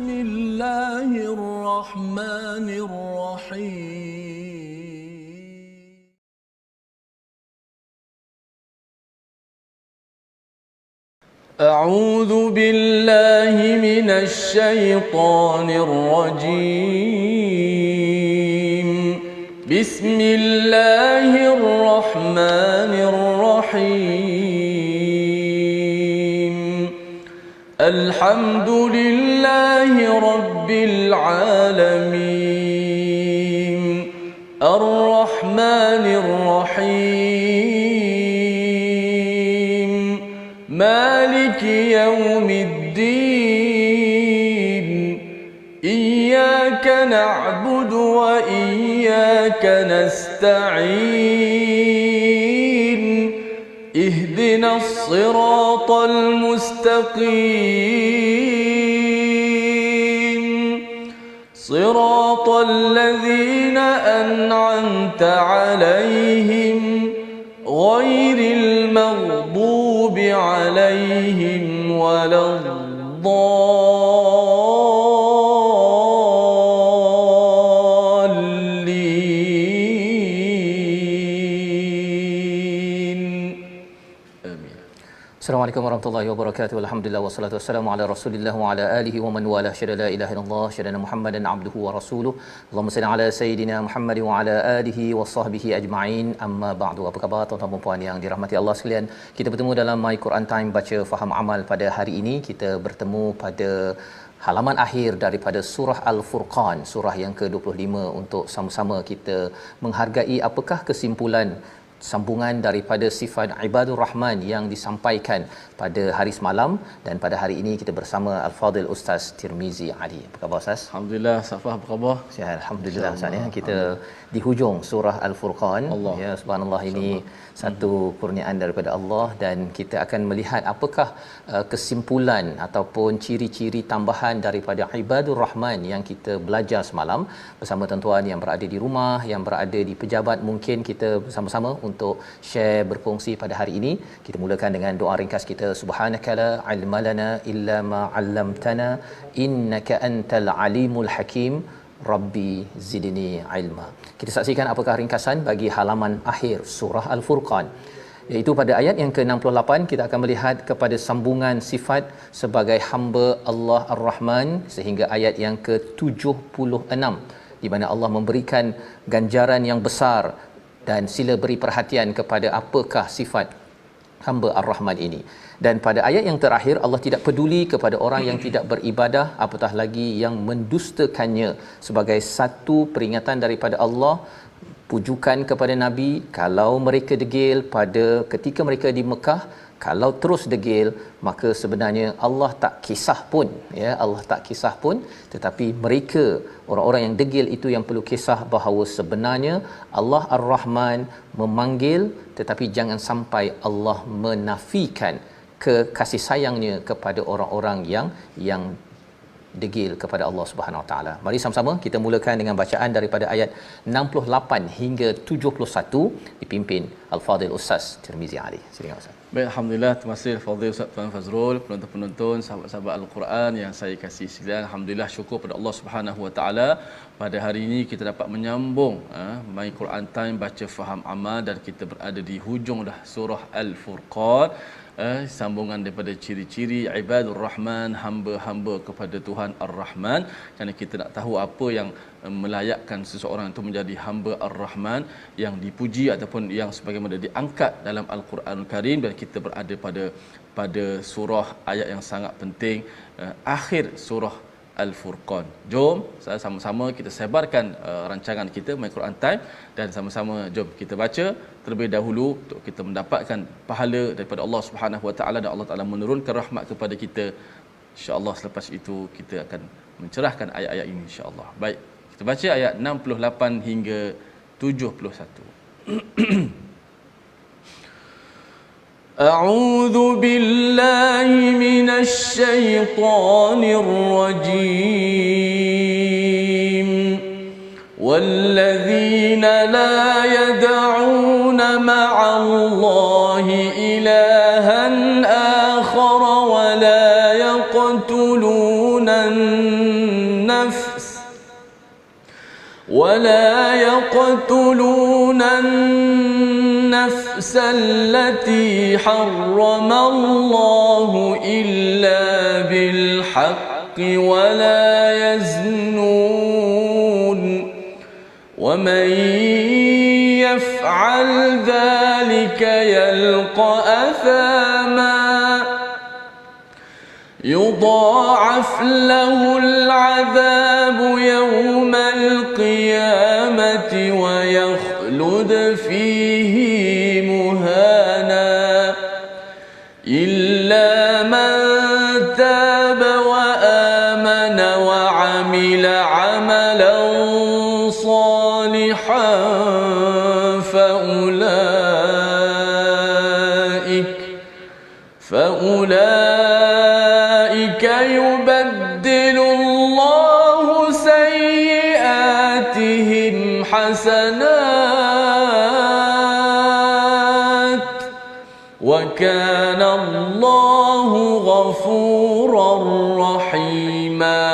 بسم الله الرحمن الرحيم. أعوذ بالله من الشيطان الرجيم. بسم الله الرحمن الرحيم. الحمد لله رب العالمين الرحمن الرحيم مالك يوم الدين إياك نعبد وإياك نستعين اهدنا الصراط المستقيم صراط الذين أنعمت عليهم غير المغضوب عليهم ولا الضالين. آمين. Assalamualaikum warahmatullahi wabarakatuh. Alhamdulillah wassalatu wassalamu ala Rasulillah wa ala alihi wa man wala syada la ilaha illallah syada Muhammadan abduhu wa rasuluh. Allahumma salli ala sayidina Muhammad wa ala alihi wa sahbihi ajma'in. Amma ba'du. Apa khabar tuan-tuan dan puan yang dirahmati Allah sekalian? Kita bertemu dalam My Quran Time baca faham amal pada hari ini. Kita bertemu pada halaman akhir daripada surah Al-Furqan, surah yang ke-25, untuk sama-sama kita menghargai apakah kesimpulan sambungan daripada sifat ibadur rahman yang disampaikan pada hari semalam, dan pada hari ini kita bersama Al-Fadhil Ustaz Tirmizi Ali. Apa khabar Ustaz? Alhamdulillah. Safah, apa khabar? Sihat, alhamdulillah Ustaz ya. Kita di hujung surah Al-Furqan. Allah. Ya, subhanallah, ini satu kurniaan daripada Allah, dan kita akan melihat apakah kesimpulan ataupun ciri-ciri tambahan daripada ibadur rahman yang kita belajar semalam bersama tuan-tuan yang berada di rumah, yang berada di pejabat. Mungkin kita bersama-sama untuk share, berkongsi pada hari ini. Kita mulakan dengan doa ringkas kita. Subhanaka la ilma lana illa ma 'allamtana innaka antal alimul hakim rabbi zidni ilma. Kita saksikan apakah ringkasan bagi halaman akhir surah Al-Furqan, iaitu pada ayat yang ke-68 kita akan melihat kepada sambungan sifat sebagai hamba Allah Ar-Rahman sehingga ayat yang ke-76, di mana Allah memberikan ganjaran yang besar, dan sila beri perhatian kepada apakah sifat hamba Ar-Rahman ini. Dan pada ayat yang terakhir, Allah tidak peduli kepada orang yang tidak beribadah, apatah lagi yang mendustakannya, sebagai satu peringatan daripada Allah, pujukan kepada Nabi. Kalau mereka degil pada ketika mereka di Mekah, kalau terus degil, maka sebenarnya Allah tak kisah pun, ya, Allah tak kisah pun, tetapi mereka, orang-orang yang degil itu yang perlu kisah bahawa sebenarnya Allah Ar-Rahman memanggil, tetapi jangan sampai Allah menafikan kasih sayangnya kepada orang-orang yang degil kepada Allah Subhanahu Wa Taala. Mari sama-sama kita mulakan dengan bacaan daripada ayat 68 hingga 71 dipimpin Al-Fadhil Ustaz Tirmizi Ali. Silakan Ustaz. Baik, alhamdulillah, terima kasih Fadhil Ustaz Tuan Fazrul, penonton-penonton, sahabat-sahabat Al-Quran yang saya kasih sekalian. Alhamdulillah, syukur pada Allah Subhanahu Wa Taala, pada hari ini kita dapat menyambung My Quran Time baca faham amal, dan kita berada di hujung dah surah Al-Furqan. Sambungan daripada ciri-ciri ibadur rahman, hamba-hamba kepada Tuhan Ar-Rahman. Kerana kita nak tahu apa yang melayakkan seseorang itu menjadi hamba Ar-Rahman yang dipuji ataupun yang sebagaimana diangkat dalam Al-Quranul Karim, dan kita berada pada surah ayat yang sangat penting, akhir surah Al-Furqan. Jom sama-sama kita sebarkan rancangan kita My Quran Time, dan sama-sama jom kita baca terlebih dahulu untuk kita mendapatkan pahala daripada Allah Subhanahu Wa Taala, dan Allah Taala menurunkan rahmat kepada kita. Insya-Allah selepas itu kita akan mencerahkan ayat-ayat ini insya-Allah. Baik, kita baca ayat 68 hingga 71. أعوذ بالله من الشيطان الرجيم. والذين لا يدعون مع الله إلها آخر ولا يقتلون ولا يقتلون النفس التي حرم الله إلا بالحق ولا يزنون ومن يفعل ذلك يلقى أثاما يضاعف له العذاب يوم القيامة ويخلد فيه مهانا إلا من تاب وآمن وعمل عملا صالحا فأولئك يبدل الله سيئاتهم حسنات وكان الله غفورا رحيما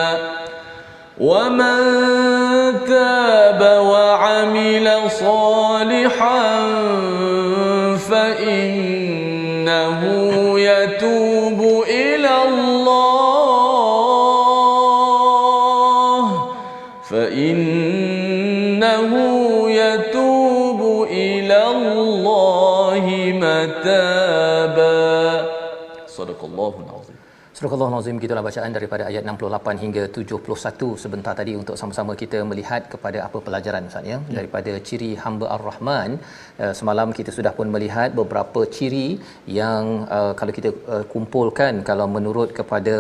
ومن تاب وعمل صالحا فإنه يتوب إلى الله متابا صدق الله العظيم. Surah Al-Azim, gitulah bacaan daripada ayat 68 hingga 71 sebentar tadi untuk sama-sama kita melihat kepada apa pelajaran Ustaz ya daripada ciri hamba Ar-Rahman. Semalam kita sudah pun melihat beberapa ciri yang kalau kita kumpulkan, kalau menurut kepada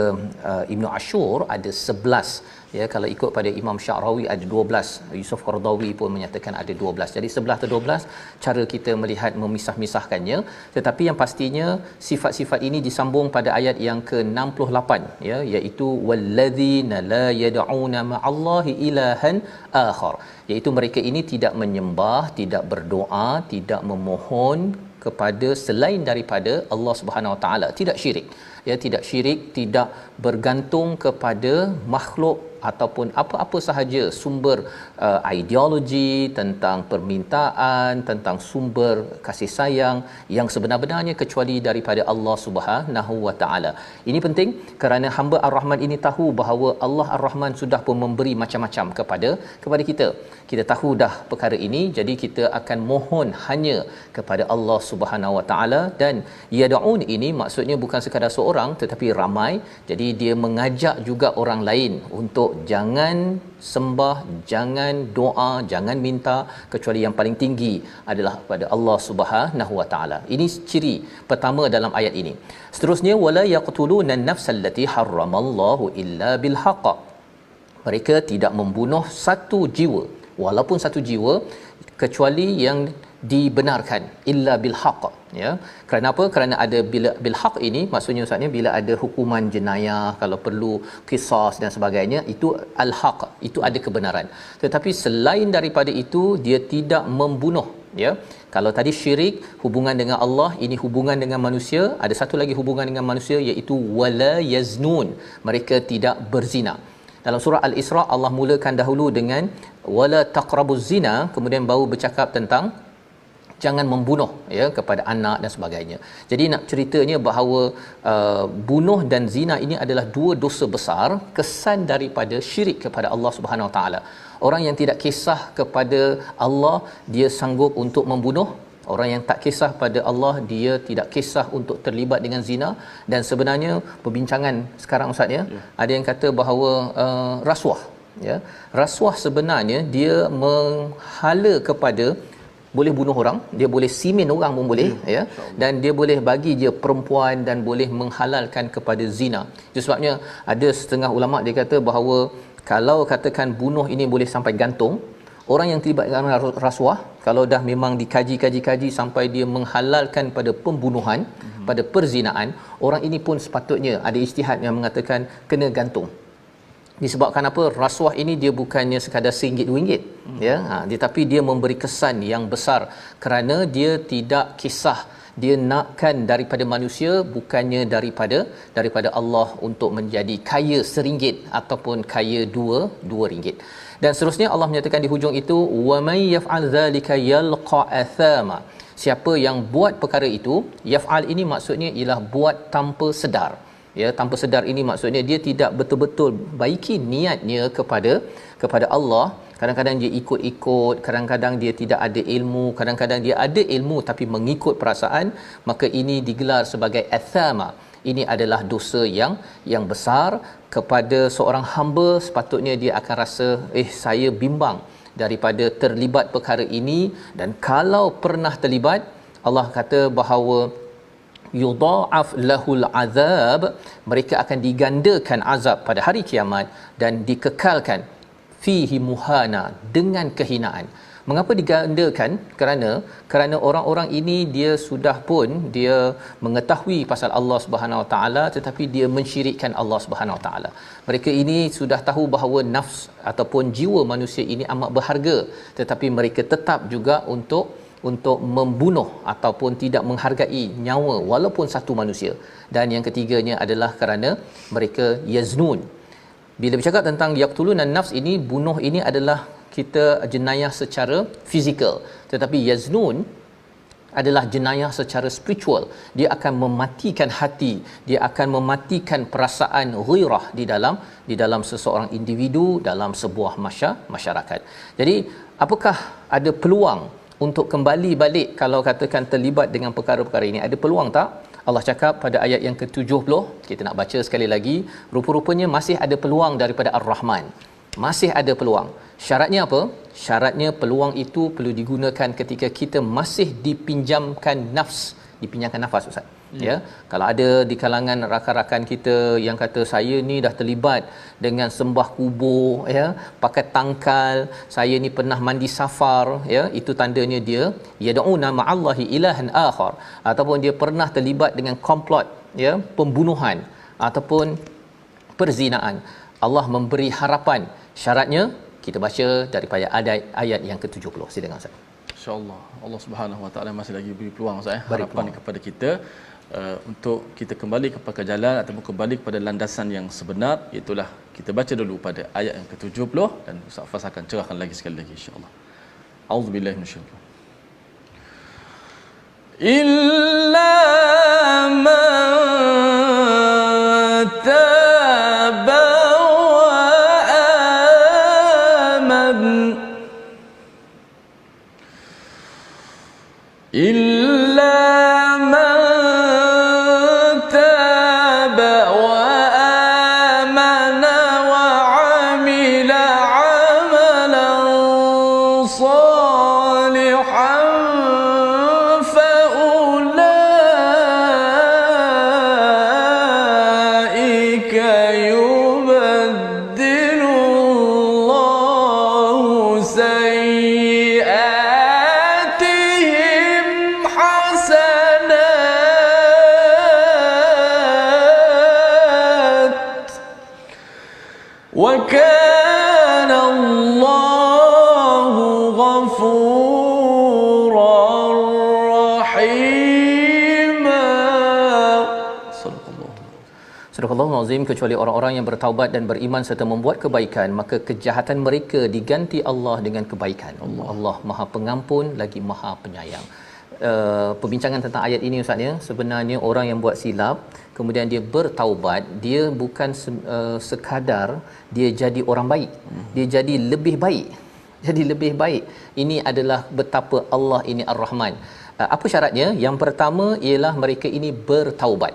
Ibnu Ashur ada 11 ya, kalau ikut pada Imam Sya'rawi ada 12, Yusuf Qaradawi pun menyatakan ada 12. Jadi 11 atau 12 cara kita melihat memisah-misahkannya, tetapi yang pastinya sifat-sifat ini disambung pada ayat yang ke-68 ya, iaitu walladzina la yad'una ma'allahi ilahan akhar, iaitu mereka ini tidak menyembah, tidak berdoa, tidak memohon kepada selain daripada Allah Subhanahu Wa Taala, tidak syirik ya, tidak syirik, tidak bergantung kepada makhluk ataupun apa-apa sahaja sumber ideologi tentang permintaan, tentang sumber kasih sayang yang sebenar-benarnya kecuali daripada Allah Subhanahu Wa Taala. Ini penting kerana hamba Ar-Rahman ini tahu bahawa Allah Ar-Rahman sudah pun memberi macam-macam kepada kita. Kita tahu dah perkara ini, jadi kita akan mohon hanya kepada Allah Subhanahu Wa Taala. Dan yad'un ini maksudnya bukan sekadar seorang tetapi ramai. Jadi dia mengajak juga orang lain untuk jangan sembah, jangan doa, jangan minta kecuali yang paling tinggi adalah kepada Allah Subhanahu Wa Taala. Ini ciri pertama dalam ayat ini. Seterusnya wala yaqtuluna an-nafsallati harramallahu illa bil haqq. Mereka tidak membunuh satu jiwa, walaupun satu jiwa, kecuali yang dibenarkan, illa bil haqq ya. Kerana apa? Kerana ada bil haqq ini maksudnya ustaznya bila ada hukuman jenayah, kalau perlu qisas dan sebagainya, itu al haqq, itu ada kebenaran. Tetapi selain daripada itu dia tidak membunuh ya. Kalau tadi syirik hubungan dengan Allah, ini hubungan dengan manusia, ada satu lagi hubungan dengan manusia iaitu wala yaznun, mereka tidak berzina. Dalam surah Al-Isra Allah mulakan dahulu dengan wala taqrabuz zina, kemudian baru bercakap tentang jangan membunuh ya kepada anak dan sebagainya. Jadi nak ceritanya bahawa bunuh dan zina ini adalah dua dosa besar, kesan daripada syirik kepada Allah Subhanahu Wa Taala. Orang yang tidak kisah kepada Allah dia sanggup untuk membunuh. Orang yang tak kisah pada Allah dia tidak kisah untuk terlibat dengan zina. Dan sebenarnya perbincangan sekarang ustaz ya, ada yang kata bahawa rasuah ya, rasuah sebenarnya dia menghala kepada boleh bunuh orang, dia boleh simin orang pun boleh ya, dan dia boleh bagi dia perempuan dan boleh menghalalkan kepada zina. Itu sebabnya ada setengah ulama dia kata bahawa kalau katakan bunuh ini boleh sampai gantung, orang yang terlibat dengan rasuah kalau dah memang dikaji sampai dia menghalalkan pada pembunuhan, pada perzinaan, orang ini pun sepatutnya ada ijtihad yang mengatakan kena gantung. Disebabkan apa? Rasuah ini dia bukannya sekadar RM1, RM2 ya, tetapi dia memberi kesan yang besar kerana dia tidak kisah, dia nakkan daripada manusia bukannya daripada Allah untuk menjadi kaya RM1 ataupun kaya RM2. Dan seterusnya Allah menyatakan di hujung itu wa may yaf'al dzalika yalqa athama. Siapa yang buat perkara itu, yaf'al ini maksudnya ialah buat tanpa sedar. Ya, tanpa sedar ini maksudnya dia tidak betul-betul baiki niatnya kepada Allah. Kadang-kadang dia ikut-ikut, kadang-kadang dia tidak ada ilmu, kadang-kadang dia ada ilmu tapi mengikut perasaan, maka ini digelar sebagai athama. Ini adalah dosa yang besar. Kepada seorang hamba sepatutnya dia akan rasa saya bimbang daripada terlibat perkara ini, dan kalau pernah terlibat, Allah kata bahawa yudha'af lahul azab, mereka akan digandakan azab pada hari kiamat dan dikekalkan fihi muhana, dengan kehinaan. Mengapa digandakan? Kerana orang-orang ini dia sudah pun dia mengetahui pasal Allah Subhanahu Wa Taala, tetapi dia mensyirikkan Allah Subhanahu Wa Taala. Mereka ini sudah tahu bahawa nafs ataupun jiwa manusia ini amat berharga, tetapi mereka tetap juga untuk membunuh ataupun tidak menghargai nyawa walaupun satu manusia. Dan yang ketiganya adalah kerana mereka yaznun. Bila bercakap tentang yaqtulun an-nafs ini, bunuh ini adalah kita jenayah secara fizikal, tetapi yaznun adalah jenayah secara spiritual. Dia akan mematikan hati, dia akan mematikan perasaan ghirah di dalam seseorang individu, dalam sebuah masyarakat. Jadi apakah ada peluang untuk kembali balik kalau katakan terlibat dengan perkara-perkara ini? Ada peluang tak? Allah cakap pada ayat yang ke-70, kita nak baca sekali lagi, rupa-rupanya masih ada peluang daripada Ar-Rahman. Masih ada peluang. Syaratnya apa? Syaratnya peluang itu perlu digunakan ketika kita masih dipinjamkan nafas, Ustaz. Ya, kalau ada di kalangan rakan-rakan kita yang kata saya ni dah terlibat dengan sembah kubur, ya, pakai tangkal, saya ni pernah mandi safar, ya, itu tandanya dia yad'una ma'allahi ilahan akhar, ataupun dia pernah terlibat dengan komplot, ya, pembunuhan ataupun perzinaan. Allah memberi harapan. Syaratnya kita baca daripada ayat yang ke-70. Silakan Ustaz. Insya-Allah Allah Subhanahu Wa Taala masih lagi beri peluang, Ustaz, harapan kepada kita untuk kita kembali kepada jalan ataupun kembali kepada landasan yang sebenar. Itulah kita baca dulu pada ayat yang ke-70 dan Ustaz Fas akan cerahkan lagi sekali lagi insya-Allah. Auzubillahi minasyaitanir illa man taba wa aman illa وَكَانَ اللَّهُ غَفُورًا رَحِيمًا. Surahul Azim. Kecuali orang-orang yang bertaubat dan beriman serta membuat kebaikan, maka kejahatan mereka diganti Allah dengan kebaikan. Allah Maha Pengampun lagi Maha Penyayang. Perbincangan tentang ayat ini, Ustaz, ya, sebenarnya orang yang buat silap kemudian dia bertaubat, dia bukan sekadar dia jadi orang baik, dia jadi lebih baik. Ini adalah betapa Allah ini Ar-Rahman. Apa syaratnya? Yang pertama ialah mereka ini bertaubat.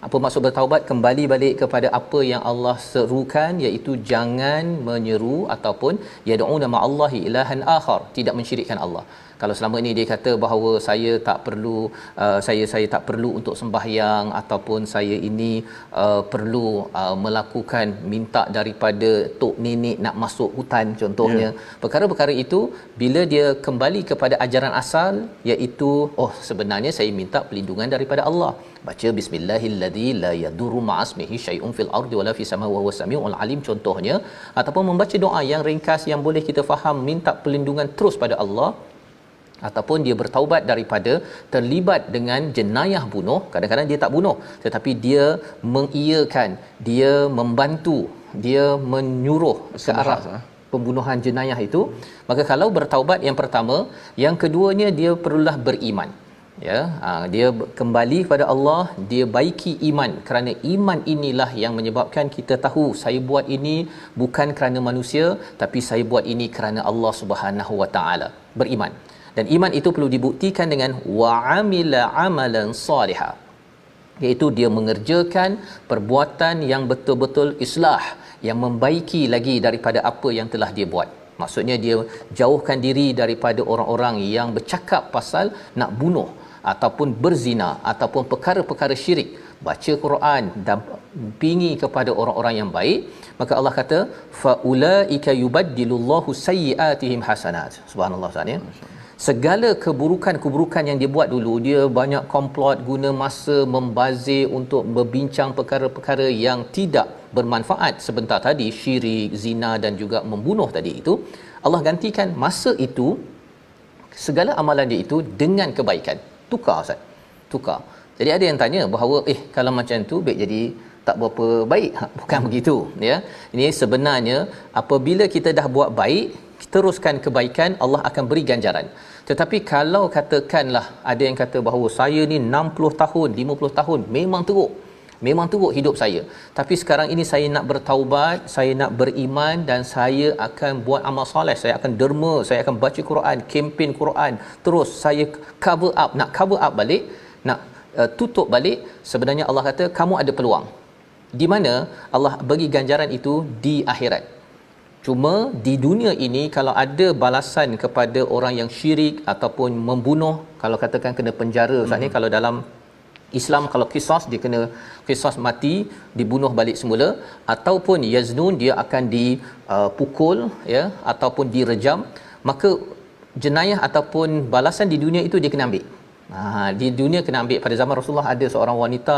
Apa maksud bertaubat? Kembali balik kepada apa yang Allah serukan, iaitu jangan menyeru ataupun yad'una ma'allahi ilahan akhar, tidak mensyirikkan Allah. Kalau selama ini dia kata bahawa saya tak perlu saya tak perlu untuk sembahyang, ataupun saya ini perlu melakukan minta daripada tok nenek nak masuk hutan contohnya, perkara-perkara itu bila dia kembali kepada ajaran asal, iaitu sebenarnya saya minta perlindungan daripada Allah, baca bismillahilladzi la yadurru ma'asmihi syai'un fil ardi wala fis samai wa huwas samiul alim contohnya, ataupun membaca doa yang ringkas yang boleh kita faham, minta perlindungan terus pada Allah. Ataupun dia bertaubat daripada terlibat dengan jenayah bunuh. Kadang-kadang dia tak bunuh, tetapi dia mengiyakan, dia membantu, dia menyuruh ke arah pembunuhan jenayah itu, maka kalau bertaubat yang pertama, yang keduanya dia perlulah beriman. Ya, dia kembali kepada Allah, dia baiki iman, kerana iman inilah yang menyebabkan kita tahu saya buat ini bukan kerana manusia, tapi saya buat ini kerana Allah Subhanahu Wa Taala. Beriman, dan iman itu perlu dibuktikan dengan wa'amila amalan salihah, iaitu dia mengerjakan perbuatan yang betul-betul islah, yang membaiki lagi daripada apa yang telah dia buat. Maksudnya dia jauhkan diri daripada orang-orang yang bercakap pasal nak bunuh ataupun berzina ataupun perkara-perkara syirik, baca Quran dan pingi kepada orang-orang yang baik. Maka Allah kata faulaika yubaddilullahu sayyiatihim hasanat. Subhanallah, Ustaz ya. Segala keburukan-keburukan yang dia buat dulu, dia banyak komplot, guna masa membazir untuk berbincang perkara-perkara yang tidak bermanfaat sebentar tadi, syirik, zina dan juga membunuh tadi itu, Allah gantikan masa itu, segala amalan dia itu dengan kebaikan. Tukar, Ustaz, tukar. Jadi ada yang tanya bahawa kalau macam tu baik jadi tak berapa baik. Bukan begitu ya. Ini sebenarnya apabila kita dah buat baik, teruskan kebaikan, Allah akan beri ganjaran. Tetapi kalau katakanlah ada yang kata bahawa saya ni 60 tahun, 50 tahun memang teruk hidup saya, tapi sekarang ini saya nak bertaubat, saya nak beriman dan saya akan buat amal soleh, saya akan derma, saya akan baca Quran, kempen Quran, terus saya nak cover up balik, nak tutup balik. Sebenarnya Allah kata kamu ada peluang. Di mana Allah bagi ganjaran itu di akhirat. Cuma di dunia ini kalau ada balasan kepada orang yang syirik ataupun membunuh, kalau katakan kena penjara Ustaz ni, kalau dalam Islam kalau qisas dia kena qisas mati, dibunuh balik semula, ataupun yaznun dia akan dipukul ya ataupun direjam, maka jenayah ataupun balasan di dunia itu dia kena ambil. Di dunia kena ambil. Pada zaman Rasulullah ada seorang wanita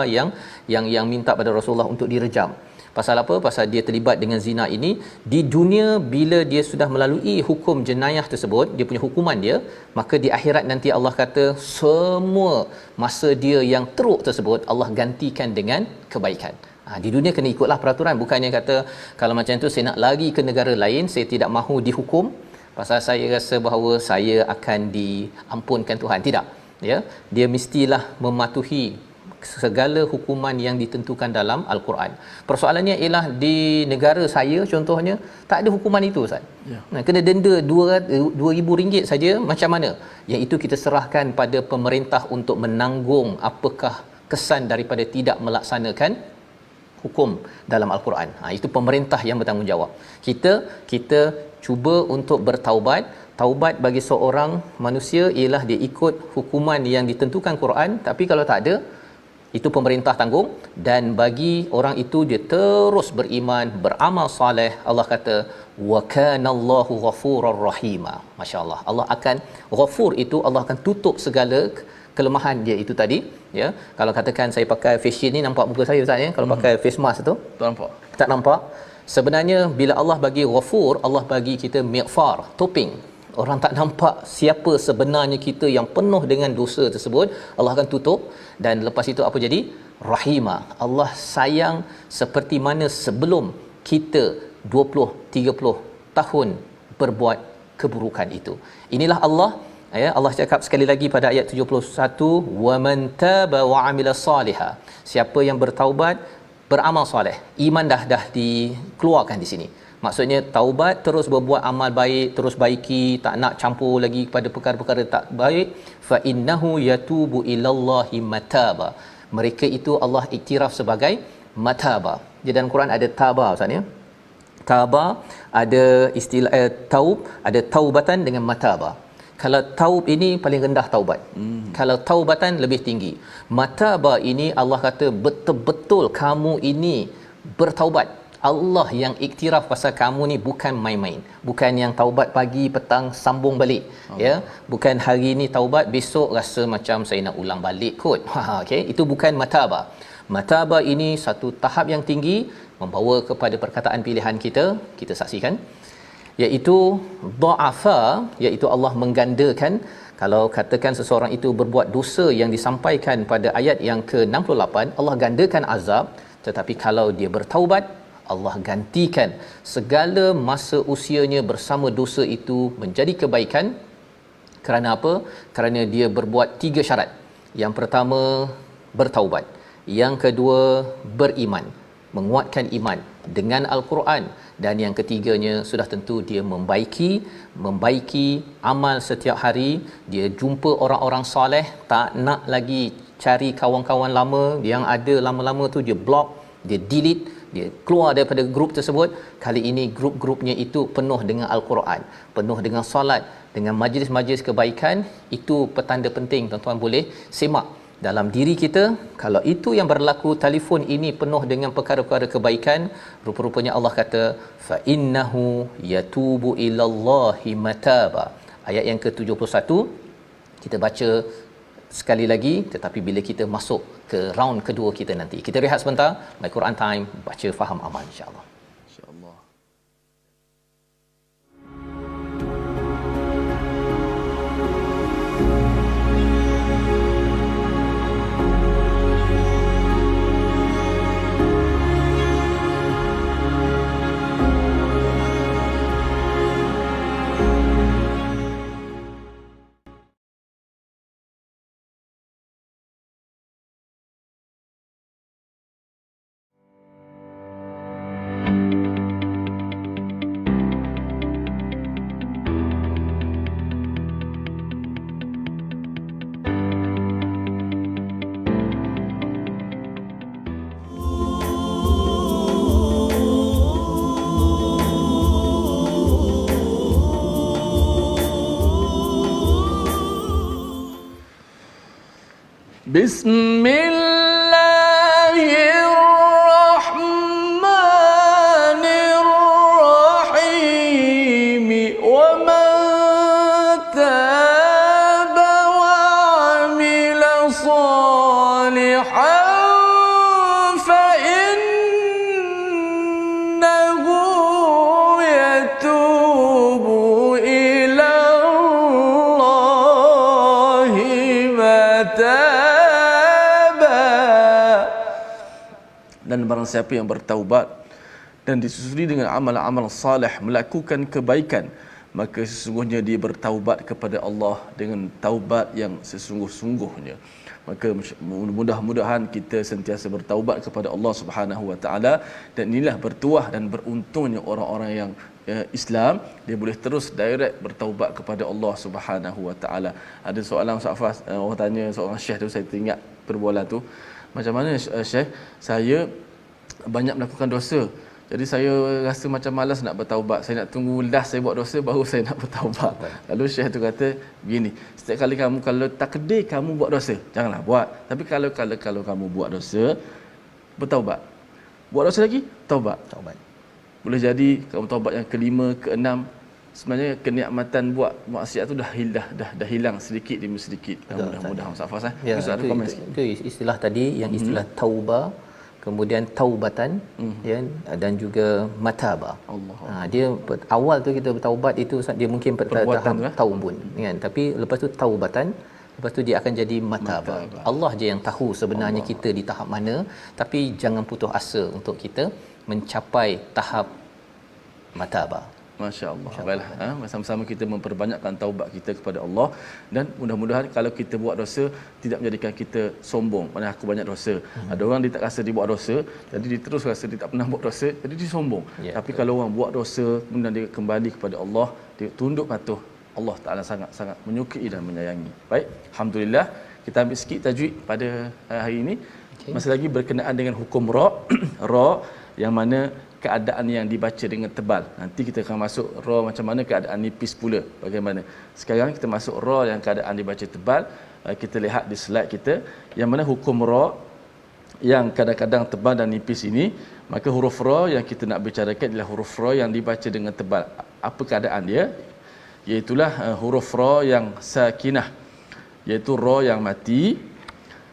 yang minta pada Rasulullah untuk direjam. Pasal apa? Pasal dia terlibat dengan zina ini. Di dunia bila dia sudah melalui hukum jenayah tersebut, dia punya hukuman dia, maka di akhirat nanti Allah kata semua masa dia yang teruk tersebut Allah gantikan dengan kebaikan. Di dunia kena ikutlah peraturan, bukannya kata kalau macam tu saya nak lari ke negara lain, saya tidak mahu dihukum pasal saya rasa bahawa saya akan diampunkan Tuhan. Tidak. Ya, dia mestilah mematuhi segala hukuman yang ditentukan dalam Al-Quran. Persoalannya ialah di negara saya contohnya tak ada hukuman itu, Ustaz. Ya. Kena denda RM2,000 saja, macam mana? Iaitu kita serahkan pada pemerintah untuk menanggung apakah kesan daripada tidak melaksanakan hukum dalam Al-Quran. Itu pemerintah yang bertanggungjawab. Kita cuba untuk bertaubat. Taubat bagi seorang manusia ialah dia ikut hukuman yang ditentukan Quran, tapi kalau tak ada, itu pemerintah tanggung. Dan bagi orang itu dia terus beriman, beramal soleh, Allah kata wa kanallahu ghafurur rahima. Masya-Allah. Allah akan ghafur, itu Allah akan tutup segala kelemahan dia itu tadi ya. Kalau katakan saya pakai face shield ni, nampak muka saya Ustaz ya, kalau pakai face mask tu tak nampak. Sebenarnya bila Allah bagi ghafur, Allah bagi kita mighfar, topeng. Orang tak nampak siapa sebenarnya kita yang penuh dengan dosa tersebut, Allah akan tutup. Dan lepas itu apa jadi? Rahimah. Allah sayang seperti mana sebelum kita 20-30 tahun berbuat keburukan itu. Inilah Allah ya. Allah cakap sekali lagi pada ayat 71, wa man taba wa amila salihah. Siapa yang bertaubat, beramal soleh. Iman dah dikeluarkan di sini. Maksudnya taubat, terus berbuat amal baik, terus baiki, tak nak campur lagi kepada perkara-perkara tak baik. Fa innahu yatubu ilallahi mataba. Mereka itu Allah iktiraf sebagai mataba. Di dalam Quran ada taba Ustaz ya. Taba ada istilah taub, ada taubatan dengan mataba. Kalau taub ini paling rendah taubat. Kalau taubatan lebih tinggi. Mataba ini Allah kata betul-betul kamu ini bertaubat. Allah yang iktiraf pasal kamu ni bukan main-main. Bukan yang taubat pagi petang sambung balik. Ya, bukan hari ni taubat besok rasa macam saya nak ulang balik kot. Okey, itu bukan mataba. Mataba ini satu tahap yang tinggi, membawa kepada perkataan pilihan kita saksikan, iaitu dha'afa, iaitu Allah menggandakan. Kalau katakan seseorang itu berbuat dosa yang disampaikan pada ayat yang ke-68, Allah gandakan azab. Tetapi kalau dia bertaubat, Allah gantikan segala masa usianya bersama dosa itu menjadi kebaikan. Kerana apa? Kerana dia berbuat 3 syarat. Yang pertama, bertaubat. Yang kedua, beriman, menguatkan iman dengan Al-Quran, dan yang ketiganya sudah tentu dia membaiki amal setiap hari. Dia jumpa orang-orang soleh, tak nak lagi cari kawan-kawan lama yang ada, lama-lama tu dia block, dia delete, dia keluar daripada grup tersebut. Kali ini grup-grupnya itu penuh dengan Al-Quran, penuh dengan solat, dengan majlis-majlis kebaikan. Itu petanda penting, tuan-tuan boleh semak dalam diri kita. Kalau itu yang berlaku, telefon ini penuh dengan perkara-perkara kebaikan, rupa-rupanya Allah kata fa innahu yatubu ilallahi mataba. Ayat yang ke-71 kita baca sekali lagi, tetapi bila kita masuk ke round kedua kita nanti. Kita rehat sebentar. My Quran Time, baca faham amal, insya-Allah. InsyaAllah. بسم الله الرحمن الرحيم ومن تاب وعمل صالحا فإنه يتوب إلى الله متابا. Dan barang siapa yang bertaubat dan disusuli dengan amal-amal salih, melakukan kebaikan, maka sesungguhnya dia bertaubat kepada Allah dengan taubat yang sesungguh-sungguhnya. Maka mudah-mudahan kita sentiasa bertaubat kepada Allah Subhanahu Wa Taala, dan inilah bertuah dan beruntungnya orang-orang yang Islam, dia boleh terus direct bertaubat kepada Allah Subhanahu Wa Taala. Ada soalan Ustaz Fas, orang tanya seorang syekh tu, saya teringat perbualan tu. Macam mana Syekh, saya banyak melakukan dosa, jadi saya rasa macam malas nak bertaubat. Saya nak tunggu last saya buat dosa baru saya nak bertaubat. Lalu Syekh tu kata begini, setiap kali kamu kalau takdir kamu buat dosa, janganlah buat. Tapi kalau kamu buat dosa, bertaubat. Buat dosa lagi, taubat. Boleh jadi kamu taubat yang kelima, keenam, sebenarnya kenikmatan buat maksiat tu dah hilang sedikit demi sedikit. Mudah-mudahan Ustaz Fas itu istilah tadi yang istilah taubah, kemudian taubatan, ya, dan juga mataba. Dia awal tu kita bertaubat itu dia mungkin tahap taubun, kan, tapi lepas tu taubatan, lepas tu dia akan jadi mataba. Allah je yang tahu sebenarnya kita di tahap mana, tapi jangan putus asa untuk kita mencapai tahap mataba. Masya-Allah. Baiklah, bersama-sama kita memperbanyakkan taubat kita kepada Allah, dan mudah-mudahan kalau kita buat dosa tidak menjadikan kita sombong. Mana aku banyak dosa. Ada orang dia tak rasa dia buat dosa, jadi dia terus rasa dia tak pernah buat dosa, jadi dia sombong. Tapi kalau orang buat dosa kemudian dia kembali kepada Allah, dia tunduk patuh, Allah Taala sangat-sangat menyukai dan menyayangi. Baik, alhamdulillah, kita ambil sikit tajwid pada hari ini. Masih lagi berkenaan dengan hukum ra. Ra yang mana keadaan yang dibaca dengan tebal. Nanti kita akan masuk ra macam mana keadaan nipis pula bagaimana. Sekarang kita masuk ra yang keadaan dibaca tebal. Kita lihat di slide kita yang mana hukum ra yang kadang-kadang tebal dan nipis ini. Maka huruf ra yang kita nak bicarakan adalah huruf ra yang dibaca dengan tebal. Apa keadaan dia? Iaitulah huruf ra yang sakinah, iaitu ra yang mati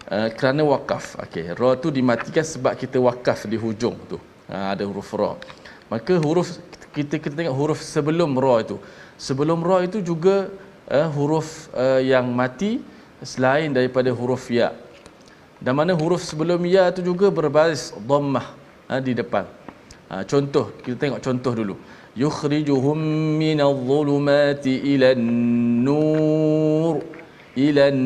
kerana wakaf. Okey, ra tu dimatikan sebab kita wakaf di hujung tu. Ada huruf ra. Maka huruf kita tengok huruf sebelum ra itu. Sebelum ra itu juga huruf yang mati selain daripada huruf ya. Dan mana huruf sebelum ya itu juga berbaris dhammah di depan. Contoh, kita tengok contoh dulu. Yukhrijuhum minadh-dhulumati ilan nur. Ilan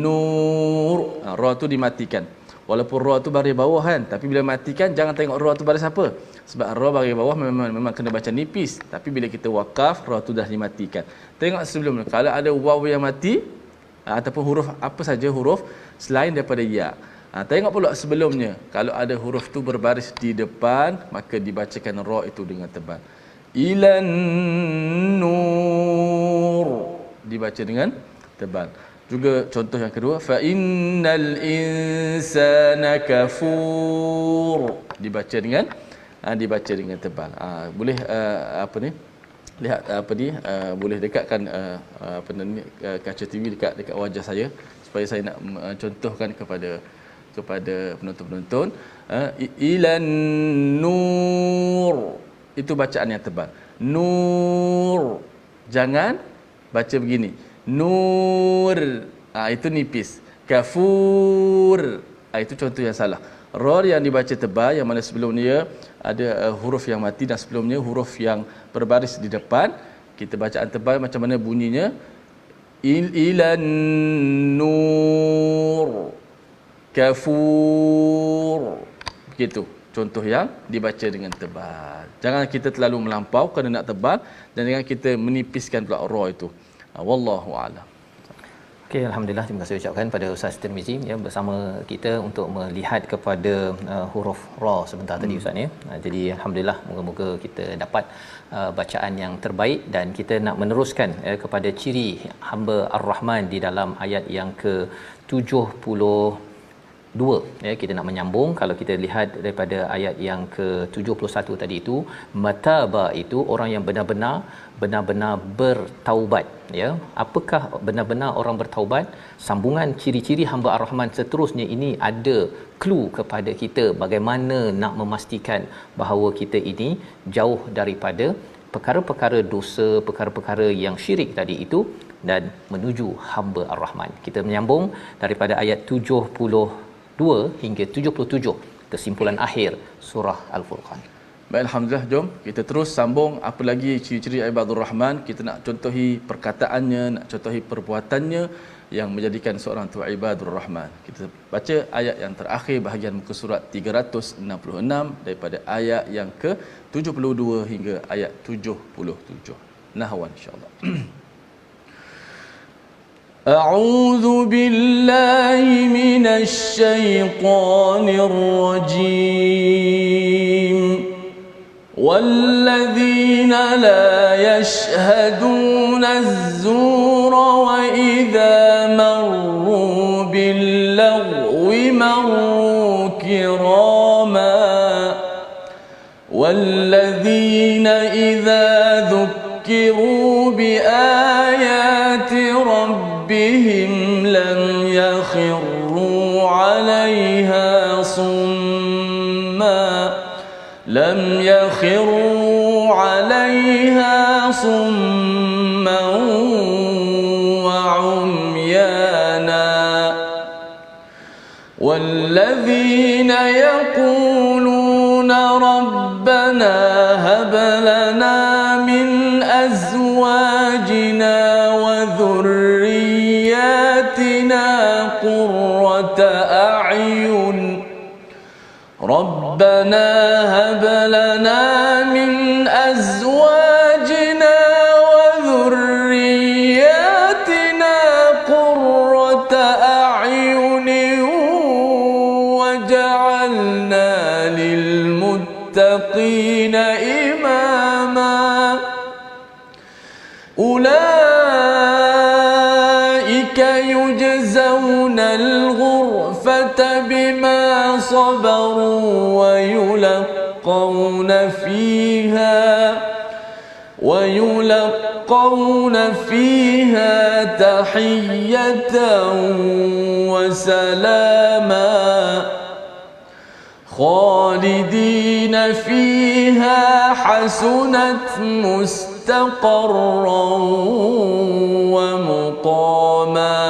nur. Ra tu dimatikan. Walaupun ra tu baris bawah kan, tapi bila matikan jangan tengok ra tu baris apa. Sebab ra baris bawah memang kena baca nipis. Tapi bila kita wakaf, ra tu dah dimatikan. Tengok sebelum ni, kalau ada waw yang mati ataupun huruf apa saja huruf selain daripada ya. Tengok pula sebelumnya, kalau ada huruf tu berbaris di depan, maka dibacakan ra itu dengan tebal. Ilan nur, dibaca dengan tebal. Juga contoh yang kedua, fa innal insana kafur, dibaca dengan tebal. Boleh apa ni, lihat apa ni, boleh dekatkan apa ni, kaca TV dekat wajah saya supaya saya nak contohkan kepada penonton-penonton. Ilan nur, itu bacaan yang tebal. Nur, jangan baca begini. Nur, itu nipis. Kafur, itu contoh yang salah. Ra yang dibaca tebal, yang mana sebelumnya ada huruf yang mati dan sebelumnya huruf yang berbaris di depan. Kita bacaan tebal macam mana bunyinya? Ilan nur kafur. Begitu contoh yang dibaca dengan tebal. Jangan kita terlalu melampau kerana nak tebal, dan jangan kita menipiskan pula ra itu. Wallahu a'lam. Okey, alhamdulillah, terima kasih ucapkan pada Ustaz Tirmizi ya, bersama kita untuk melihat kepada huruf ra sebentar tadi Ustaz ya. Jadi alhamdulillah, moga-moga kita dapat bacaan yang terbaik, dan kita nak meneruskan kepada ciri hamba Ar-Rahman di dalam ayat yang ke-72 ya. Kita nak menyambung, kalau kita lihat daripada ayat yang ke-71 tadi itu, mataba itu orang yang benar-benar bertaubat ya. Apakah benar-benar orang bertaubat? Sambungan ciri-ciri hamba Ar-Rahman seterusnya ini ada clue kepada kita bagaimana nak memastikan bahawa kita ini jauh daripada perkara-perkara dosa, perkara-perkara yang syirik tadi itu, dan menuju hamba Ar-Rahman. Kita menyambung daripada ayat 72 hingga 77, kesimpulan akhir surah Al-Furqan. Baik, alhamdulillah, jom kita terus sambung apa lagi ciri-ciri ibadur Rahman. Kita nak contohi perkataannya, nak contohi perbuatannya yang menjadikan seorang tu ibadur Rahman. Kita baca ayat yang terakhir bahagian muka surat 366 daripada ayat yang ke-72 hingga ayat 77. Nahwan insya-Allah. A'udzu billahi minasy syaithanir rajim. والذين لا يشهدون الزور وإذا مروا باللغو مروا كراما والذين إذا ذكروا بآيات ربهم لم يخروا عليها صما وعميانا والذين يقولون ربنا هب لنا من أزواجنا وذرياتنا قرة أعين ربنا هب لنا من أزواجنا وذرياتنا قرة أعين وجعلنا للمتقين إماما أولئك يجزون الغرفة بما صبروا ويلقون فيها تحية وسلاما خالدين فيها حسنت مستقرا ومقاما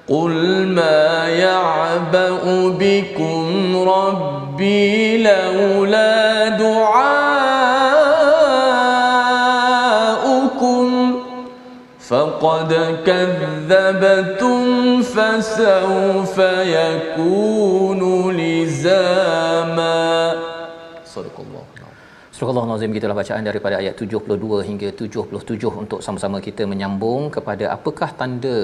قل ما يعبأ بكم ربي ربي لولا دعاؤكم فقد كذبتم فسوف يكون لزاما. صدق الله. Surah Al-Nazim, gitulah bacaan daripada ayat 72 hingga 77 untuk sama-sama kita menyambung kepada apakah tanda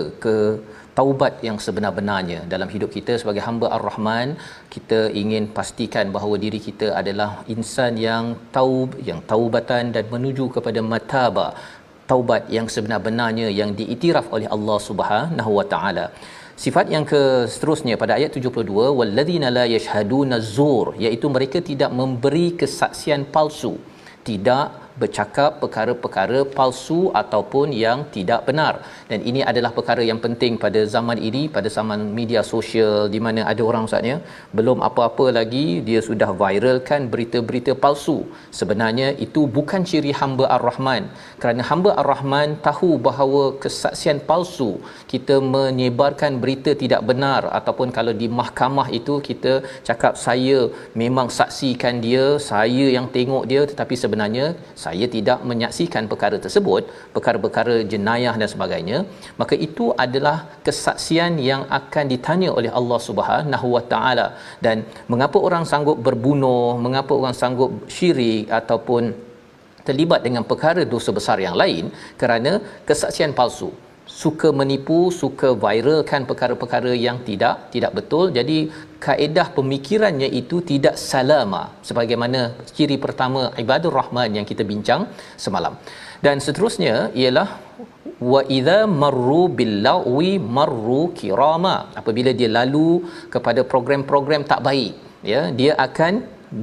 taubat yang sebenar-benarnya dalam hidup kita sebagai hamba Ar-Rahman. Kita ingin pastikan bahawa diri kita adalah insan yang taubatan dan menuju kepada mataba, taubat yang sebenar-benarnya yang diiktiraf oleh Allah Subhanahu Wa Taala. Sifat yang seterusnya pada ayat 72, walladzina la yashhaduna zur, iaitu mereka tidak memberi kesaksian palsu, tidak bercakap perkara-perkara palsu ataupun yang tidak benar. Dan ini adalah perkara yang penting pada zaman ini, pada zaman media sosial, di mana ada orang Ustaznya belum apa-apa lagi dia sudah viralkan berita-berita palsu. Sebenarnya itu bukan ciri hamba Ar-Rahman, kerana hamba Ar-Rahman tahu bahawa kesaksian palsu, kita menyebarkan berita tidak benar, ataupun kalau di mahkamah itu kita cakap saya memang saksikan dia, saya yang tengok dia, tetapi sebenarnya saya tidak menyaksikan perkara tersebut, perkara-perkara jenayah dan sebagainya, maka itu adalah kesaksian yang akan ditanya oleh Allah Subhanahu Wa Taala. Dan mengapa orang sanggup berbunuh, mengapa orang sanggup syirik ataupun terlibat dengan perkara dosa besar yang lain? Kerana kesaksian palsu, suka menipu, suka viralkan perkara-perkara yang tidak betul. Jadi kaedah pemikirannya itu tidak salama, sebagaimana ciri pertama ibadur rahman yang kita bincang semalam. Dan seterusnya ialah wa idza marru billawi marru kirama, apabila dia lalu kepada program-program tak baik, ya, dia akan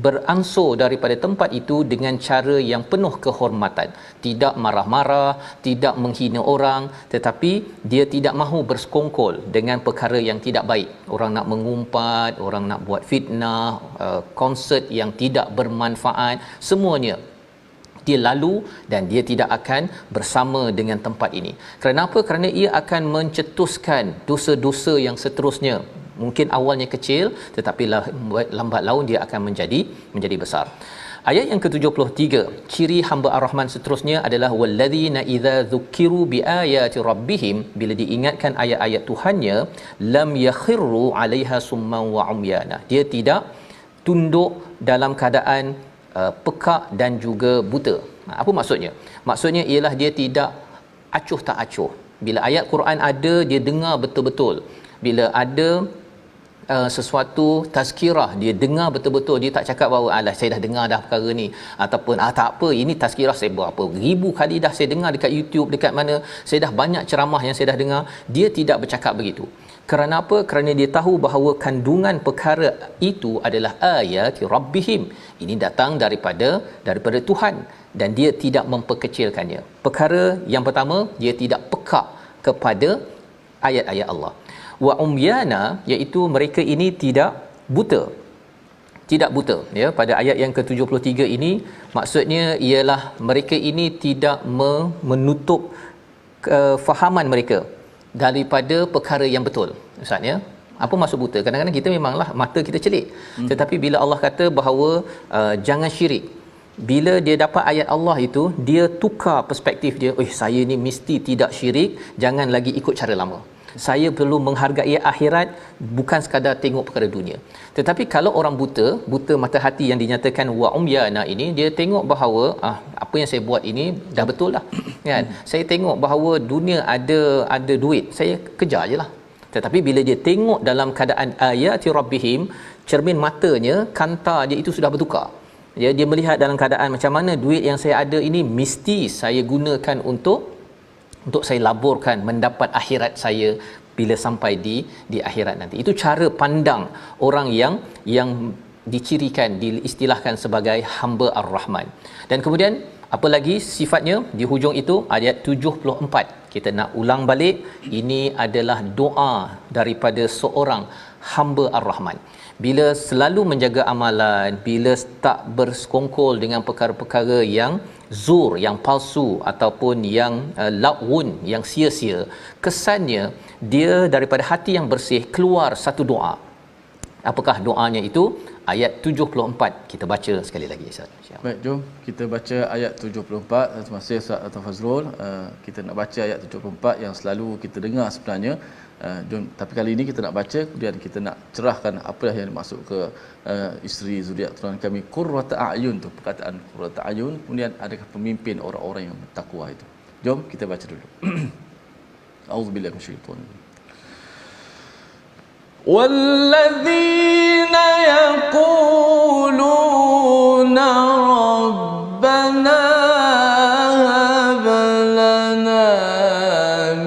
beransur daripada tempat itu dengan cara yang penuh kehormatan, tidak marah-marah, tidak menghina orang, tetapi dia tidak mahu bersekongkol dengan perkara yang tidak baik. Orang nak mengumpat, orang nak buat fitnah, konsert yang tidak bermanfaat, semuanya dia lalu dan dia tidak akan bersama dengan tempat ini. Kenapa? Kerana ia akan mencetuskan dosa-dosa yang seterusnya. Mungkin awalnya kecil, tetapi lambat laun dia akan menjadi besar. Ayat yang ke-73, ciri hamba Ar-Rahman seterusnya adalah walladzina idza dzukiru biayati rabbihim, bila diingatkan ayat-ayat Tuhannya, lam yakhirru 'alaiha summan wa umyana, dia tidak tunduk dalam keadaan pekak dan juga buta. Apa maksudnya? Maksudnya ialah dia tidak acuh tak acuh. Bila ayat Quran ada, dia dengar betul-betul. Bila ada sesuatu tazkirah, dia dengar betul-betul, dia tak cakap bahawa alah saya dah dengar dah perkara ni, ataupun tak apa, ini tazkirah saya berapa ribu kali dah saya dengar dekat YouTube, dekat mana saya dah banyak ceramah yang saya dah dengar. Dia tidak bercakap begitu. Kerana apa? Kerana dia tahu bahawa kandungan perkara itu adalah ayat rabbihim, ini datang daripada Tuhan, dan dia tidak memperkecilkannya. Perkara yang pertama, dia tidak pekak kepada ayat-ayat Allah. Wa umyana, iaitu mereka ini tidak buta, ya. Pada ayat yang ke-73 ini maksudnya ialah mereka ini tidak menutup kefahaman mereka daripada perkara yang betul. Ustaz, ya, apa maksud buta? Kadang-kadang kita memanglah mata kita celik, tetapi bila Allah kata bahawa jangan syirik, bila dia dapat ayat Allah itu, dia tukar perspektif dia. Saya ni mesti tidak syirik, jangan lagi ikut cara lama. Saya perlu menghargai akhirat, bukan sekadar tengok perkara dunia. Tetapi kalau orang buta mata hati yang dinyatakan wa umyana ini, dia tengok bahawa apa yang saya buat ini dah betul lah, kan? Saya tengok bahawa dunia ada duit, saya kejar je lah. Tetapi bila dia tengok dalam keadaan ayati rabbihim, cermin matanya, kanta dia itu sudah bertukar. Dia melihat dalam keadaan macam mana duit yang saya ada ini mesti saya gunakan untuk saya laburkan mendapat akhirat saya bila sampai di akhirat nanti. Itu cara pandang orang yang dicirikan, diistilahkan sebagai hamba Ar-Rahman. Dan kemudian apa lagi sifatnya di hujung itu, ayat 74. Kita nak ulang balik, ini adalah doa daripada seorang hamba Ar-Rahman. Bila selalu menjaga amalan, bila tak bersekongkol dengan perkara-perkara yang zur, yang palsu, ataupun yang la'un, yang sia-sia, kesannya dia daripada hati yang bersih keluar satu doa. Apakah doanya itu? ayat 74. Kita baca sekali lagi Ustaz. Baik, jom kita baca ayat 74. Terima kasih Ustaz Dr. Fazrul. Kita nak baca ayat 74 yang selalu kita dengar sebenarnya. Jom, tapi kali ini kita nak baca, kemudian kita nak cerahkan apa yang dimaksud ke isteri zuriat tuan kami qurrata a'yun tu, perkataan qurrata a'yun, kemudian adakah pemimpin orang-orang yang bertakwa itu. Jom kita baca dulu. A'udzubillahi minasyaitonir rajim. والذين يقولون ربنا هب لنا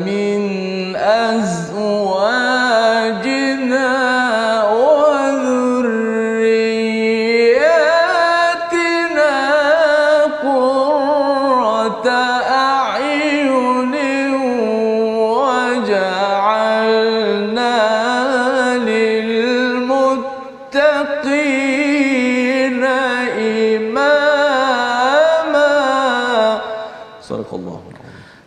من أزواجنا وذرياتنا قرة أعين وجعلنا للمتقين إماما. صدق الله.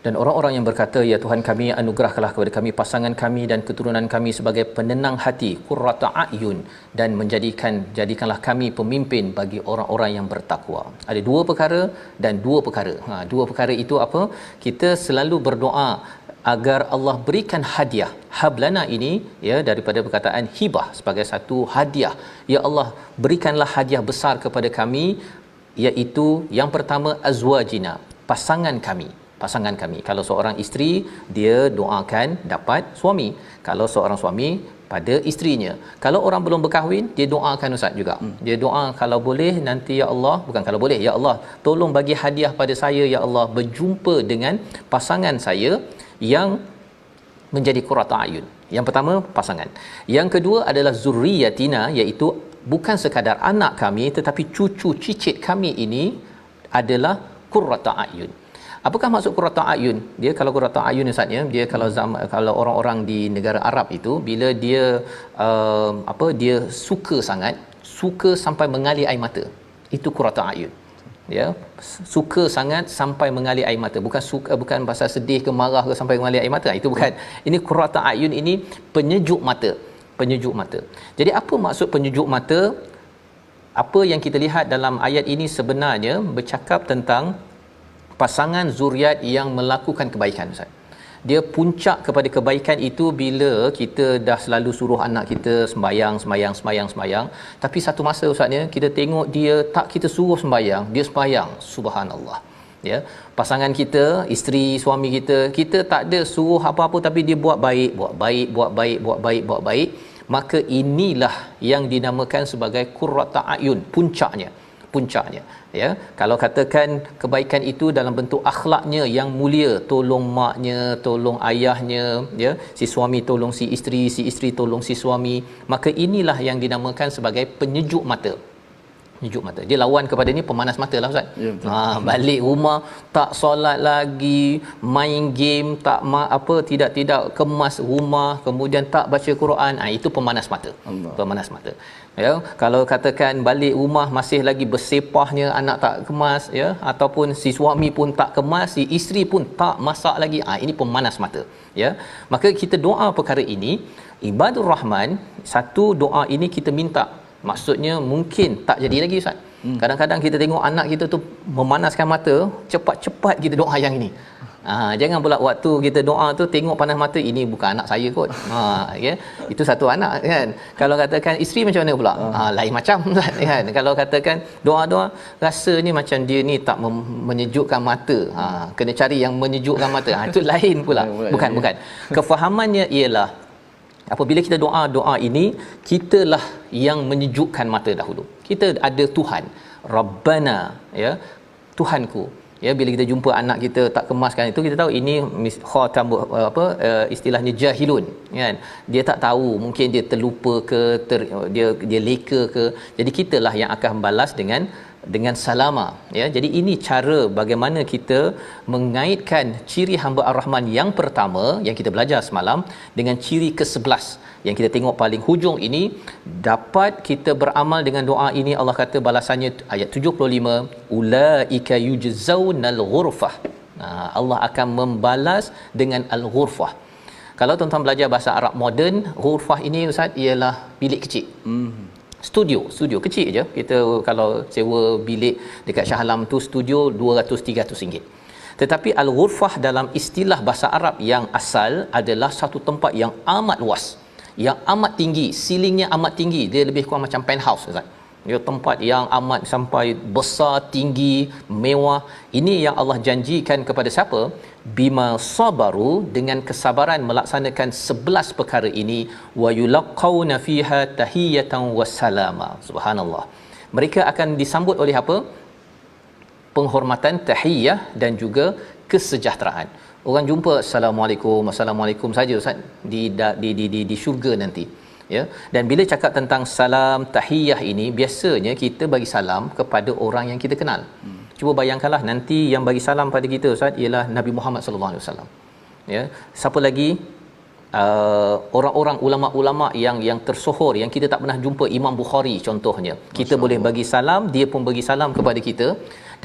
Dan orang-orang yang berkata, ya Tuhan kami, anugerahkanlah kepada kami pasangan kami dan keturunan kami sebagai penenang hati, qurrata a'yun, dan jadikanlah kami pemimpin bagi orang-orang yang bertakwa. Ada dua perkara dan dua perkara. Dua perkara itu apa? Kita selalu berdoa agar Allah berikan hadiah. Hablana ini ya daripada perkataan hibah, sebagai satu hadiah. Ya Allah, berikanlah hadiah besar kepada kami, iaitu yang pertama azwajina, pasangan kami. Kalau seorang isteri, dia doakan dapat suami. Kalau seorang suami, pada isterinya. Kalau orang belum berkahwin, dia doakan Ustaz juga. Dia doa, kalau boleh nanti ya Allah, bukan kalau boleh, ya Allah tolong bagi hadiah pada saya ya Allah, berjumpa dengan pasangan saya yang menjadi qurrata ayun. Yang pertama pasangan. Yang kedua adalah zurriyatina, iaitu bukan sekadar anak kami tetapi cucu cicit kami ini adalah qurrata ayun. Apakah maksud qurrata ayun? Dia kalau qurrata ayun Ustaz ya, dia kalau orang-orang di negara Arab itu, bila dia dia suka sangat, suka sampai mengalir air mata. Itu qurrata ayun. Ya, suka sangat sampai mengalir air mata. Bukan pasal sedih ke marah ke sampai mengalir air mata. Itu bukan. Ini qurrata ayun, ini penyejuk mata. Penyejuk mata. Jadi apa maksud penyejuk mata? Apa yang kita lihat dalam ayat ini sebenarnya bercakap tentang pasangan zuriat yang melakukan kebaikan Ustaz. Dia puncak kepada kebaikan itu bila kita dah selalu suruh anak kita sembahyang, tapi satu masa Ustaz ya, kita tengok dia tak kita suruh sembahyang, dia sembahyang. Subhanallah. Ya, pasangan kita, isteri suami kita tak ada suruh apa-apa tapi dia buat baik, maka inilah yang dinamakan sebagai qurrata ayun, puncaknya. Ya, kalau katakan kebaikan itu dalam bentuk akhlaknya yang mulia, tolong maknya, tolong ayahnya, ya, si suami tolong si isteri tolong si suami, maka inilah yang dinamakan sebagai penyejuk mata. Penyejuk mata. Dia lawan kepada ni pemanas mata lah Ustaz. Ya, balik rumah tak solat lagi, main game, tak tidak kemas rumah, kemudian tak baca Quran, itu pemanas mata. Allah. Pemanas mata. Ya, kalau katakan balik rumah masih lagi bersepahnya, anak tak kemas ya, ataupun si suami pun tak kemas, si isteri pun tak masak lagi, ini pemanas mata ya. Maka kita doa perkara ini, ibadur rahman, satu doa ini kita minta, maksudnya mungkin tak jadi lagi Ustaz. Kadang-kadang kita tengok anak kita tu memanaskan mata, cepat-cepat kita doa yang ini. Jangan pula waktu kita doa tu tengok panas mata, ini bukan anak saya kot. Ya, itu satu anak kan. Kalau katakan isteri macam mana pula? Lain macam kan. Kalau katakan doa-doa rasanya macam dia ni tak menyejukkan mata. Kena cari yang menyejukkan mata. Itu lain pula. Bukan. Kefahamannya ialah apabila kita doa ini, kitalah yang menyejukkan mata dahulu. Kita ada Tuhan, Rabbana, ya, Tuhanku. Ya, bila kita jumpa anak kita tak kemaskan itu, kita tahu ini khatam istilahnya jahilun kan. Dia tak tahu, mungkin dia terlupa ke dia leka ke. Jadi kitalah yang akan balas dengan salama ya. Jadi ini cara bagaimana kita mengaitkan ciri hamba Ar-Rahman yang pertama yang kita belajar semalam dengan ciri ke-11 yang kita tengok paling hujung ini. Dapat kita beramal dengan doa ini, Allah kata balasannya ayat 75, ulaika yujzaunal ghurfah. Allah akan membalas dengan al-ghurfah. Kalau tuan-tuan belajar bahasa Arab moden, ghurfah ini Ustaz ialah bilik kecil. Studio kecil je. Kita kalau sewa bilik dekat Shah Alam tu studio 200-300 ringgit. Tetapi al-ghurfah dalam istilah bahasa Arab yang asal adalah satu tempat yang amat luas, yang amat tinggi, ceilingnya amat tinggi. Dia lebih kurang macam penthouse, Ustaz. Ya, tempat yang amat sampai besar, tinggi, mewah. Ini yang Allah janjikan kepada siapa? Bima sabaru, dengan kesabaran melaksanakan 11 perkara ini, wa yulaqauna fiha tahiyatan wassalama. Subhanallah. Mereka akan disambut oleh apa? Penghormatan, tahiyah, dan juga kesejahteraan. Orang jumpa assalamualaikum saja, Ustaz, di syurga nanti. Ya, dan bila cakap tentang salam tahiyah ini, biasanya kita bagi salam kepada orang yang kita kenal. Cuba bayangkanlah nanti yang bagi salam pada kita, Ustaz, ialah Nabi Muhammad sallallahu alaihi wasallam. Ya, siapa lagi? Orang-orang ulama-ulama yang tersohor yang kita tak pernah jumpa, Imam Bukhari contohnya. Kita boleh bagi salam, dia pun bagi salam kepada kita,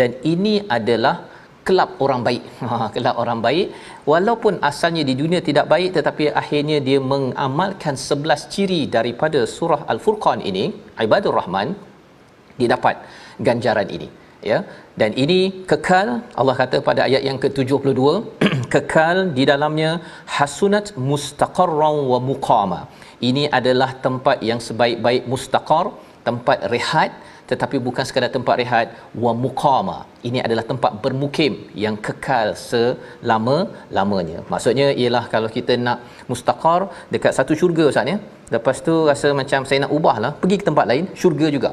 dan ini adalah kelab orang baik. Kelab orang baik, walaupun asalnya di dunia tidak baik, tetapi akhirnya dia mengamalkan 11 ciri daripada surah Al-Furqan ini, Ibadur Rahman, dia dapat ganjaran ini. Ya, dan ini kekal. Allah kata pada ayat yang ke-72, kekal di dalamnya, hasunat mustaqarran wa muqama. Ini adalah tempat yang sebaik-baik mustaqar, tempat rehat, tetapi bukan sekadar tempat rehat, wa muqama. Ini adalah tempat bermukim yang kekal selama-lamanya. Maksudnya ialah kalau kita nak mustaqar dekat satu syurga, Ustaz, ya. Lepas tu rasa macam saya nak ubahlah, pergi ke tempat lain, syurga juga.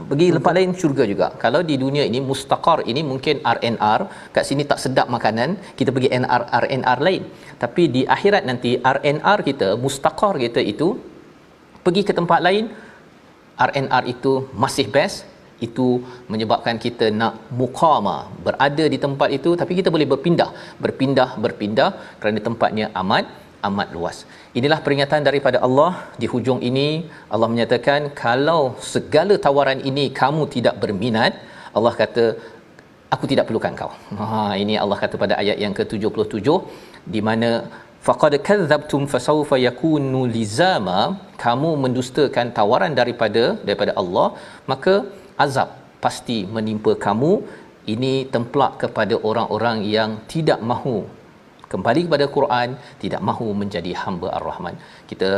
Pergi tempat lain, syurga juga. Kalau di dunia ini mustaqar ini mungkin RNR, kat sini tak sedap makanan, kita pergi RNR lain. Tapi di akhirat nanti RNR kita, mustaqar kita itu, pergi ke tempat lain, RNR itu masih best. Itu menyebabkan kita nak muqama, berada di tempat itu, tapi kita boleh berpindah kerana tempatnya amat luas. Inilah peringatan daripada Allah. Di hujung ini Allah menyatakan, kalau segala tawaran ini kamu tidak berminat, Allah kata, aku tidak perlukan kau. Ini Allah kata pada ayat yang ke-77, di mana faqad kadzabtum fasawfa yakunu lizama, kamu mendustakan tawaran daripada Allah, maka azab pasti menimpa kamu. Ini templak kepada orang-orang yang tidak mahu kembali kepada Quran, tidak mahu menjadi hamba Ar-Rahman. Kita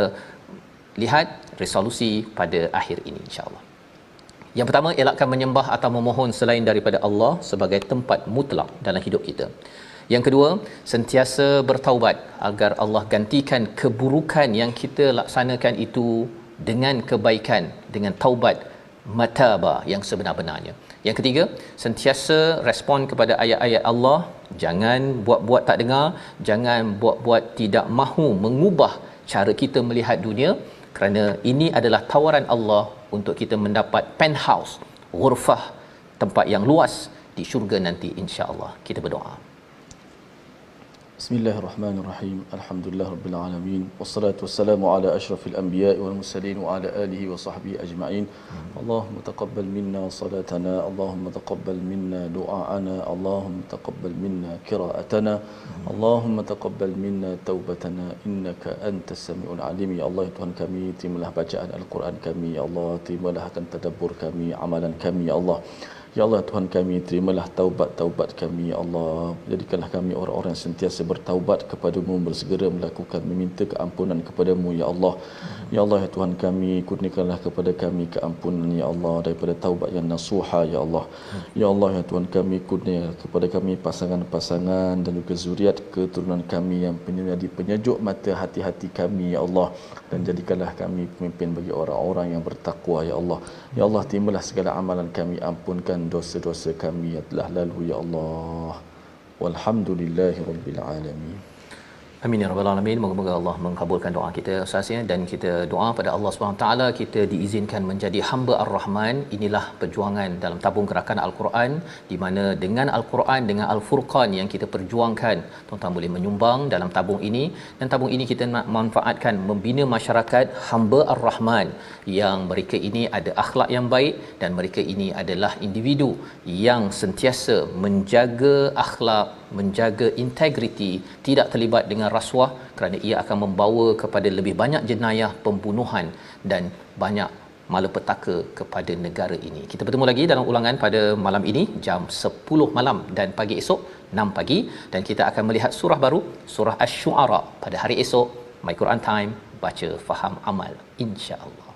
lihat resolusi pada akhir ini, insya-Allah. Yang pertama, elakkan menyembah atau memohon selain daripada Allah sebagai tempat mutlak dalam hidup kita. Yang kedua, sentiasa bertaubat agar Allah gantikan keburukan yang kita laksanakan itu dengan kebaikan, dengan taubat mataba yang sebenar-benarnya. Yang ketiga, sentiasa respon kepada ayat-ayat Allah, jangan buat-buat tak dengar, jangan buat-buat tidak mahu mengubah cara kita melihat dunia, kerana ini adalah tawaran Allah untuk kita mendapat penthouse, ghurfah, tempat yang luas di syurga nanti, insya-Allah. Kita berdoa. Bismillahirrahmanirrahim. Alhamdulillah rabbil alamin. Wassalatu wassalamu ala asyrafil anbiya'i wal mursalin wa ala alihi wa sahbihi ajma'in. Allahumma taqabbal minna salatana, Allahumma taqabbal minna du'aana, Allahumma taqabbal minna qira'atana, Allahumma taqabbal minna taubatana, innaka antas samiul alim. Ya Allah, ya Tuhan kami, terimalah bacaan al-Quran kami, ya Allah, terimalah akan tadabbur kami, amalan kami, ya Allah. Ya Allah, Tuhan kami, terimalah taubat kami, ya Allah. Jadikanlah kami orang-orang yang sentiasa bertaubat kepadamu, bersegera melakukan meminta keampunan kepadamu, ya Allah. Ya Allah, ya Tuhan kami, kurniakanlah kepada kami keampunan, ya Allah, daripada taubat yang nasuha, ya Allah. Ya Allah, ya Tuhan kami, kurniakanlah kepada kami pasangan-pasangan dan juga zuriat keturunan kami yang menjadi penyejuk mata hati-hati kami, ya Allah. Dan jadikanlah kami pemimpin bagi orang-orang yang bertakwa, ya Allah. Ya Allah, terimalah segala amalan kami, ampunkan dosa-dosa kami yang telah lalu, ya Allah. Walhamdulillahirabbil alamin. Amin ya rabbal alamin. Moga-moga Allah mengabulkan doa kita, Ustaz, ya, dan kita doa pada Allah Subhanahu taala kita diizinkan menjadi hamba Ar-Rahman. Inilah perjuangan dalam tabung gerakan Al-Quran, di mana dengan Al-Quran, dengan Al-Furqan yang kita perjuangkan, tuan-tuan boleh menyumbang dalam tabung ini, dan tabung ini kita nak manfaatkan membina masyarakat hamba Ar-Rahman yang mereka ini ada akhlak yang baik, dan mereka ini adalah individu yang sentiasa menjaga akhlak, menjaga integriti, tidak terlibat dengan rasuah, kerana ia akan membawa kepada lebih banyak jenayah pembunuhan dan banyak malapetaka kepada negara ini. Kita bertemu lagi dalam ulangan pada malam ini jam 10 malam dan pagi esok 6 pagi, dan kita akan melihat surah baru, surah Asy-Syu'ara pada hari esok. My Quran Time, baca faham amal, insya-Allah.